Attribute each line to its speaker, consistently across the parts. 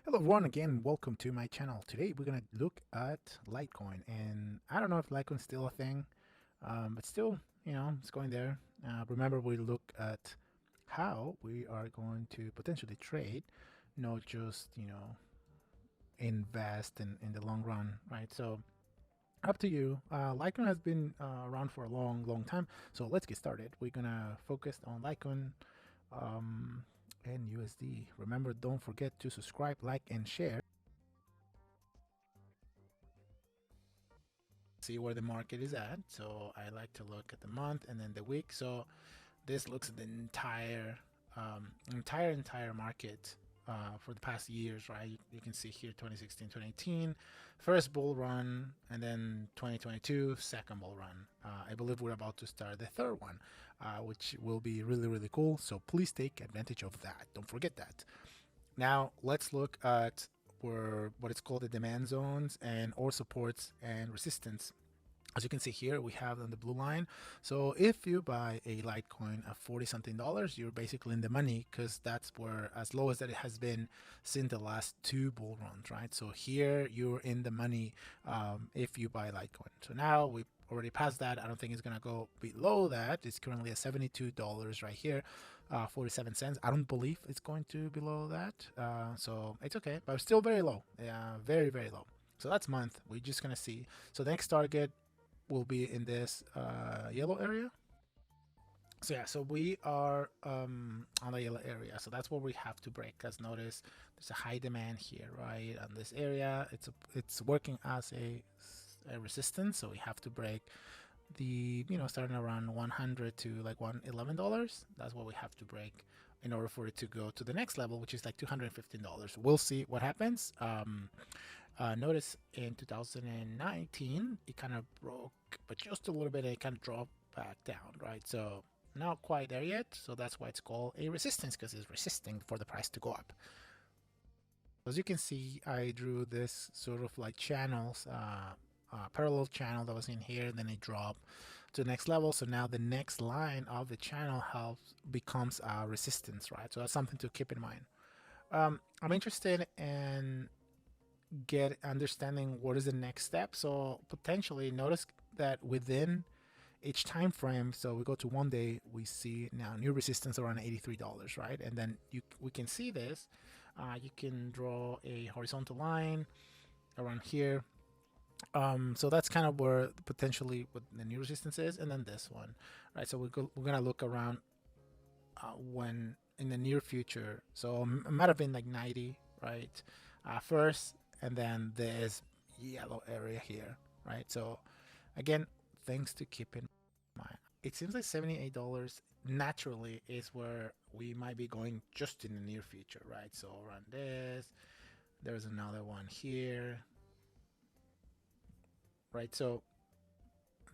Speaker 1: Hello everyone, again, welcome to my channel. Today we're gonna look at Litecoin, and I don't know if Litecoin's still a thing, but still, it's going there. Remember, we look at how we are going to potentially trade, not just invest in the long run, right? So up to you. Litecoin has been around for a long time, so let's get started. We're gonna focus on Litecoin and USD. Remember, don't forget to subscribe, like, and share. See where the market is at. So I like to look at the month and then the week. So this looks at the entire market for the past years, right? You can see here 2016, 2018, first bull run, and then 2022, second bull run. I believe we're about to start the third one, which will be really cool. So please take advantage of that. Don't forget that. Now let's look at what it's called the demand zones and or supports and resistance. As you can see here, we have on the blue line. So if you buy a Litecoin at 40 something dollars, you're basically in the money, because that's where as low as that it has been since the last two bull runs, right? So here you're in the money if you buy Litecoin. So now we already passed that. I don't think it's gonna go below that. It's currently at $72 right here, 47 cents. I don't believe it's going to below that, so it's okay, but still very low. Yeah, very low. So that's month. We're just gonna see. So the next target will be in this yellow area. So yeah, so we are on the yellow area, so that's what we have to break. Because notice there's a high demand here, right? On this area, it's working as a resistance, so we have to break the starting around 100 to like $111. That's what we have to break in order for it to go to the next level, which is like $215. We'll see what happens. Notice in 2019 it kind of broke, but just a little bit. It kind of dropped back down, right? So not quite there yet, so that's why it's called a resistance, because it's resisting for the price to go up. As you can see, I drew this sort of like channels, parallel channel that was in here, then it dropped to the next level. So now the next line of the channel becomes resistance, right? So that's something to keep in mind. I'm interested in understanding what is the next step. So potentially notice that within each time frame, so we go to 1 day, we see now new resistance around $83, right? And then we can see this. You can draw a horizontal line around here. So that's kind of where potentially what the new resistance is, and then this one, right? So we're gonna look around when in the near future. So it might have been like 90, right? First, and then this yellow area here, right? So again, things to keep in mind. It seems like $78 naturally is where we might be going just in the near future, right? So around this, there's another one here, right? So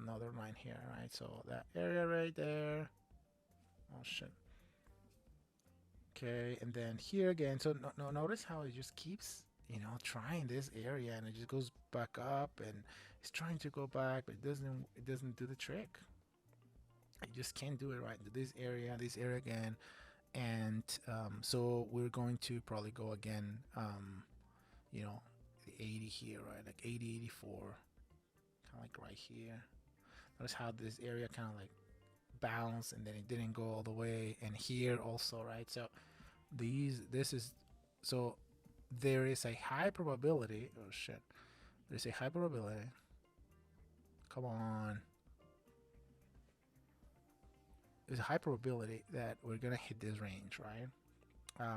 Speaker 1: another line here, right? So that area right there. Oh shit. Okay, and then here again. So notice how it just keeps trying this area, and it just goes back up, and it's trying to go back, but it doesn't do the trick. You just can't do it, right? This area again, and so we're going to probably go again, the 80 here, right? Like 80, 84, kind of like right here. Notice how this area kind of like bounced, and then it didn't go all the way, and here also, right? So so there is a high probability. Oh shit, there's a high probability. Come on. There's a high probability that we're gonna hit this range, right?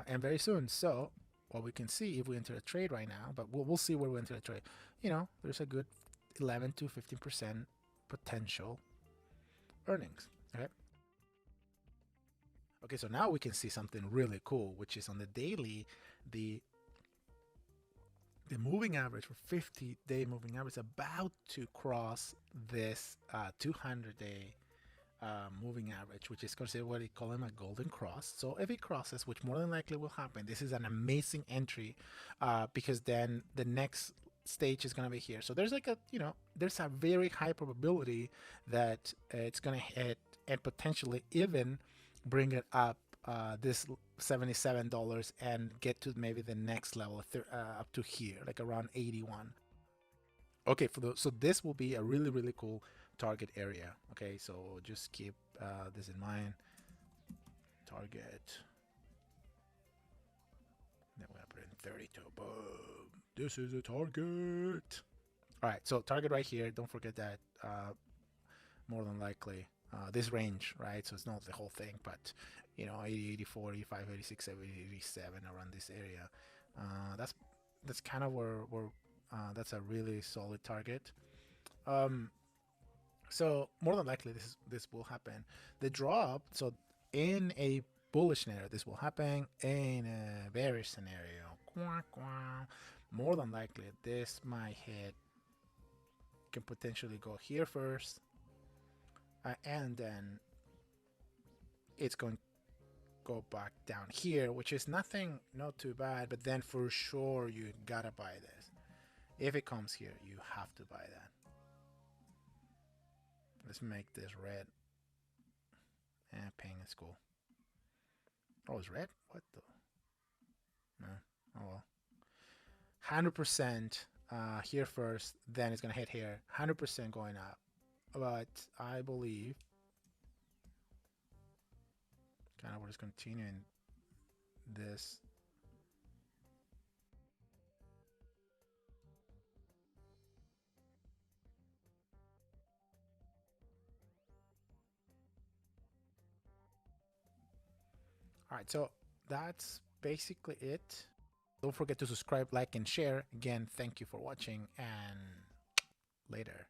Speaker 1: And very soon. So what we can see if we enter a trade right now, but we'll see where we enter a trade. There's a good 11 to 15% potential earnings. Okay, so now we can see something really cool, which is on the daily, the moving average for 50-day moving average is about to cross this 200-day moving average, which is considered what they call them a golden cross. So if it crosses, which more than likely will happen, this is an amazing entry, because then the next stage is going to be here. So there's like there's a very high probability that it's going to hit and potentially even bring it up this $77 and get to maybe the next level up to here, like around 81. Okay, so this will be a really cool target area. Okay, so just keep this in mind. Target. Then we're gonna put in 32. Boom. This is a target. All right, so target right here. Don't forget that. More than likely, this range, right? So it's not the whole thing, but 80, 84, 85, 86, 70, 87, around this area. That's kind of where that's a really solid target. So more than likely this will happen. The drop, so in a bullish scenario, this will happen. In a bearish scenario, more than likely this might hit, can potentially go here first, and then it's going to go back down here, which is nothing, not too bad, but then for sure you gotta buy this. If it comes here, you have to buy that. Let's make this red. Pink is cool. Oh, it's red? What the? No. Oh well. 100% here first, then it's gonna hit here. 100% going up. But I believe kind of we're just continuing this. All right, so that's basically it. Don't forget to subscribe, like, and share. Again, thank you for watching, and later.